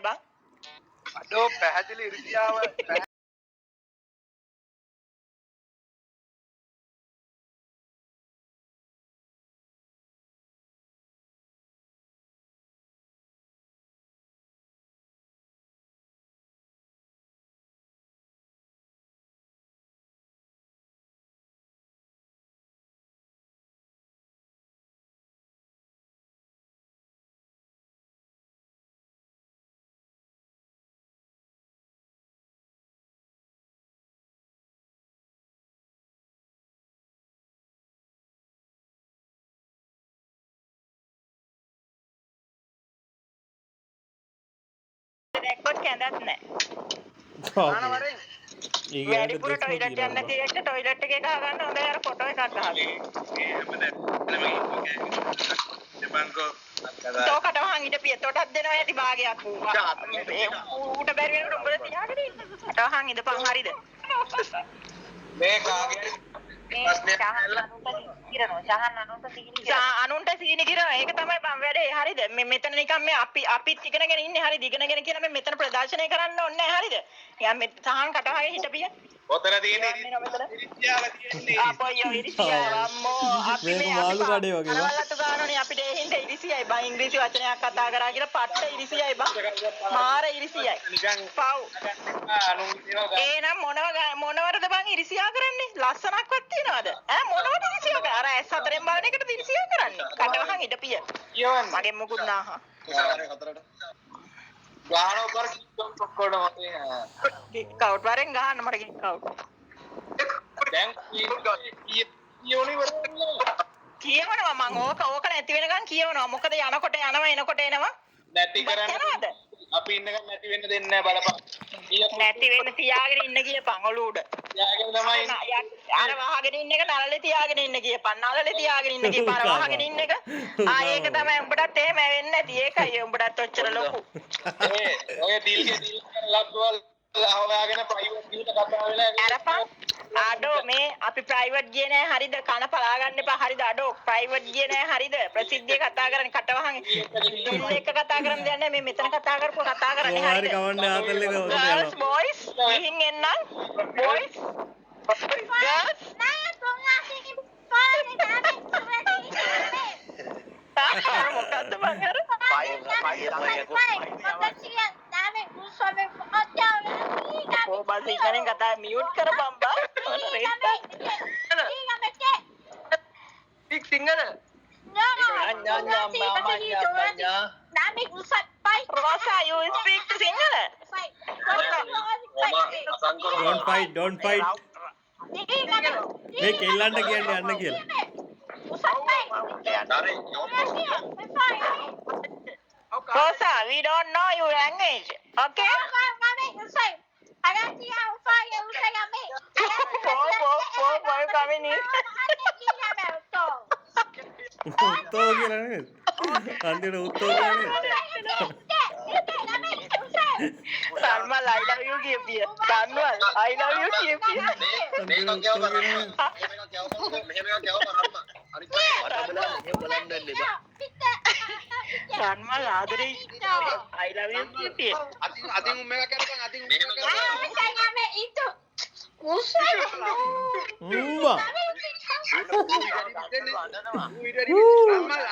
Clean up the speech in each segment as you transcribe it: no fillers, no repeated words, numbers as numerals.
නෑ බං. අඩෝ පැහැදිලි ඉරිසියාව දැක්කොත් කැඳක් නෑ. ආන වරෙන් වැඩිපුර ටොයිලට් යන්න නැති එක ටොයිලට් එකේ ගහ ගන්න හොඳයි අර ෆොටෝ එකක් ගහන්න. තෝකට වහන් ඉඳපිය තොටක් දෙනවා ඇති භාගයක් ඌවා. ඌට බැරි වෙනකොට උඹලා තියාගෙන ඉන්න. වහන් ඉඳපන් හරිද? මේ කාගේ අනුන්ට සීනි කිරනවා ඒක තමයි බං වැඩේ හරිද මේ මෙතන නිකන් මේ අපිත් ඉගෙනගෙන ඉන්නේ හරිද ඉගෙනගෙන කියලා මේ මෙතන ප්‍රදර්ශනය කරන්න ඕනේ නැහැ හරිද නිකන් මේ සහන් කටහගේ හිටපිය ඔතන තියෙන ඉරිසියාව තියෙන්නේ අපෝ ඉරිසියාව අම්මෝ අපි මේ මාළු කඩේ වගේ බං අරලතු ගන්නනේ අපිට ඒ හින්දා ඉරිසියයි බං ඉංග්‍රීසි වචනයක් කතා කරා කියලා පට්ට ඉරිසියයි බං මාර ඉරිසියයි පව් එහෙනම් මොනවටද බං ඉරිසියා කරන්නේ ලස්සනක්වත් තියනවද ඈ මොනවද ඉරිසියා කරන්නේ අර ඇස් හතරෙන් බලන එකට ඉරිසියා කරන්නේ කටවහන් ඉඩපිය කියවන්න මගේ මොකුත් නාහ ගානෝ කර කොක්කොඩ මතේ කික් අවුට් වරෙන් ගහන්න මට කික් අවුට් දැන් කියවනවා මම ඕක නැති වෙනකන් කියවනවා මොකද යනකොට යනවා එනකොට එනවා නැති කරන්නේ අපි ඉන්නකම් නැති වෙන්න දෙන්නේ නැහැ බලපන් නැති වෙන්න තියාගෙන ඉන්න කියපන් ඔලුඩ තියාගෙන තමයි අර වහගෙන ඉන්න එක නළලේ තියාගෙන ඉන්න කියපන් නළලේ තියාගෙන ඉන්න කියපන් අර වහගෙන ඉන්න එක ඒක තමයි උඹටත් එහෙම වෙන්නේ නැති ඒකයි උඹටත් ඔච්චර ලොකු ඔය ඩීල් ලබ්වල හොයාගෙන ප්‍රයිවට් ගිහින් කතා වෙලා අරපන් ආඩෝ මේ අපි ප්‍රයිවට් ගියේ නෑ හරිද කන පලා ගන්න එපා හරිද ආඩෝ ප්‍රයිවට් ගියේ නෑ හරිද ප්‍රසිද්ධිය කතා කරන්නේ කටවහන් එක කතා කරන්න දෙයක් නෑ මේ මෙතන කතා කරපුවා කතා කරන්නේ හරිද හරි කවන්නේ ආතල් එක ගර්ල්ස් බොයිස් ගිහින් එන්නම් බොයිස් ගර්ල්ස් නෑ කොහොමද මොකද්ද මං අර Oh, masih kan yang kata mute ke Bamba. Big single. Rosa, you speak to single. Don't fight, don't fight. Hey, Kailan na kiyan yan na kiyan. Rosa, we don't know your language. Okay? Boy coming in. Utto gila ne. Andira utto gila ne. Salman, I love you, give me. Salman, I love you, give me. Andira utto gila ne. Salman, adre. I love you, give me. අතින් උම්මක කරපන් අතින් Umma.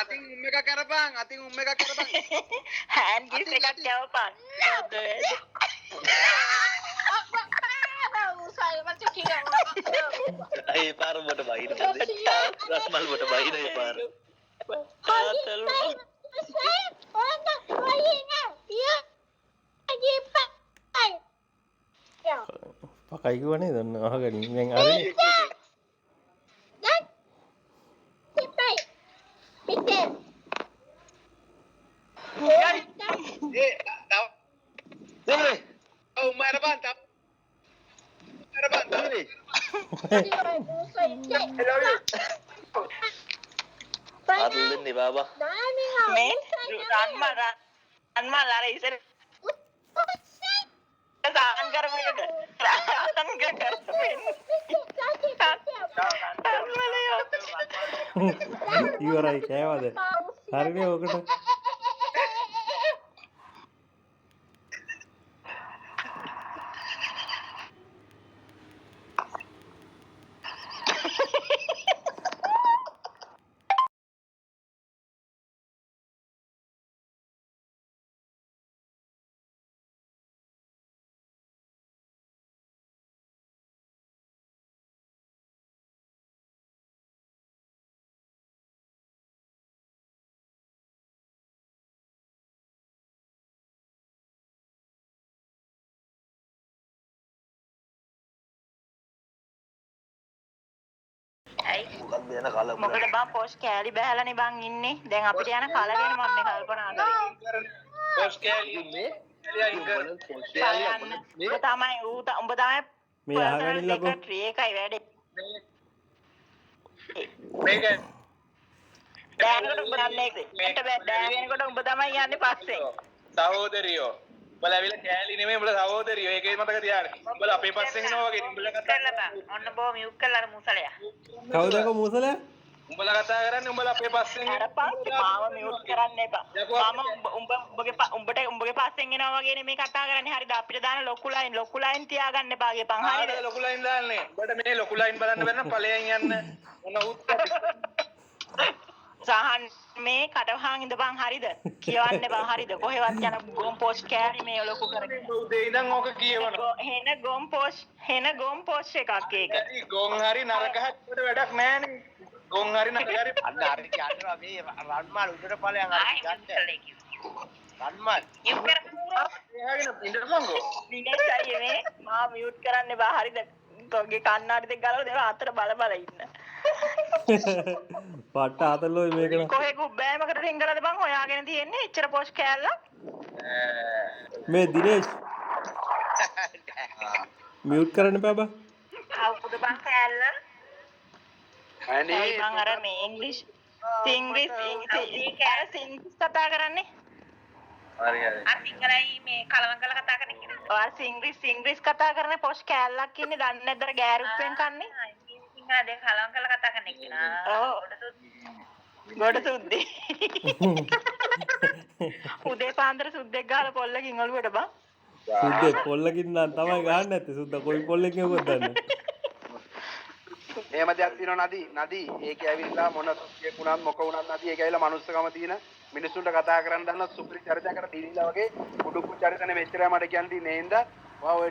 අතින් උම්මක කරපන් අතින් උම්මක කරපන් hand kiss එකක් යවපන් ඒ පාර මොට බහින රස්මල් මොට බහින ඒ පාර pakai gua nih dan agak yang ada nih. Adulin nih baba. Men, Ranma lari isir. Saan kar men. Saan kar men. Iwarai kayak apa deh? Hari ini aku දෙන කල මොකද බං පොෂ් කෑලි බහැලානේ බං ඉන්නේ. දැන් අපිට යන කල ගැන මම මේ කල්පනා කරේ. පොස් කෑලි මේ අයින් කර. උඹ තමයි උඹ තමයි මේ අහගෙන ඉන්නකෝ. ඒකයි වැඩේ. මේක දැනකට උඹ යන්නේ මේකට බෑ දැනගෙනකොට උඹ තමයි යන්නේ පස්සේ. සහෝදරියෝ උඹලා ඇවිල්ලා කෑලි නෙමෙයි උඹලා සහෝදරියෝ ඒකේ මතක තියාගන්න. උඹලා අපේ පස්සෙන් එනවා වගේ උඹලා කතා කරලා බං. ඔන්න බෝ මියුට් කරලා අර මුසලයා. කවුදක මුසලයා? උඹලා කතා කරන්නේ උඹලා අපේ පස්සෙන් අර පස්සේ මාව මියුට් කරන්න එපා. මම උඹගේ පස්සෙන් එනවා වගේ නේ මේ කතා කරන්නේ. හරිද? අපිට දාන ලොකු ලයින් තියාගන්න එපා ගියපන්. හරිද? ලොකු ලයින් දාන්නේ. උඹට මේ ලොකු ලයින් බලන්න බැරි නම් ඵලයන් යන්න. මොන උත් සහන් මේ කටවහන් ඉඳපන් හරිද? කියවන්න බං හරිද? කොහෙවත් යන ගොම් පෝස්ට් කෑරි මේ ලොකු කරගෙන. උදේ ඉඳන් ඕක කියවනවා. හෙන ගොම් පෝස්ට් එකක් ඒක. ගොන් හරි නරක හරි උඩ වැඩක් නැහනේ. ගොන් හරි නරක හරි අන්න අර කියනවා මේ රන්මල් උඩට ඵලයන් අර ගන්න රන්මල් එහාගෙන ඉඳපන්කෝ. දිනේශයි මේ මා මියුට් කරන්න එපා හරිද? තෝගේ කන්නාඩි දෙක ගලවලා දේවා අතර බල ඉන්න. පට්ට අතල්ලෝයි මේක නම්. කොහෙ ගුබ්බෑමකට රින්ගලද බං හොයාගෙන තියෙන්නේ එච්චර පොෂ් කෑල්ලක්. මේ දිනේෂ් මියුට් කරන්න එපා බා. අවුද බං කෑල්ල. අනේ මං අර මේ ඉංග්‍රීසි කතා කරන්නේ. හරි හරි. අර සිංහලයි මේ කලවම් කරලා කතා කරන්නේ කියලා. ඔය සිංග්‍රීස් කතා කරන පොෂ් කෑල්ලක් ඉන්නේ දන්නේ නැද්ද අර ගෑරුප්පෙන් කන්නේ? සිංහල දෙක කලවම් කරලා කතා කරන එක නා. ඔව්. ගොඩ සුද්දේ. උදේ පාන්දර සුද්දෙක් ගහලා පොල්ලකින් ඔළුවට බං. සුද්දේ පොල්ලකින් නම් තමයි ගහන්නේ නැත්තේ. සුද්දා කොයි පොල්ලකින් යවුවද දන්නේ. එහෙම දෙයක් තියෙනවා නදී ඒකේ ඇවිල්ලා මොන සුඛයක් වුණත් මොක වුණත් නදී ඒක ඇවිල්ලා මනුස්සකම තියෙන මිනිස්සුන්ට කතා කරන්න දන්න සුපිරි චරිතයකට දීලා වගේ කුඩුකු චරිතනේ මෙච්චරයි මට කියන්න තියෙන්නේ නේද? ඔය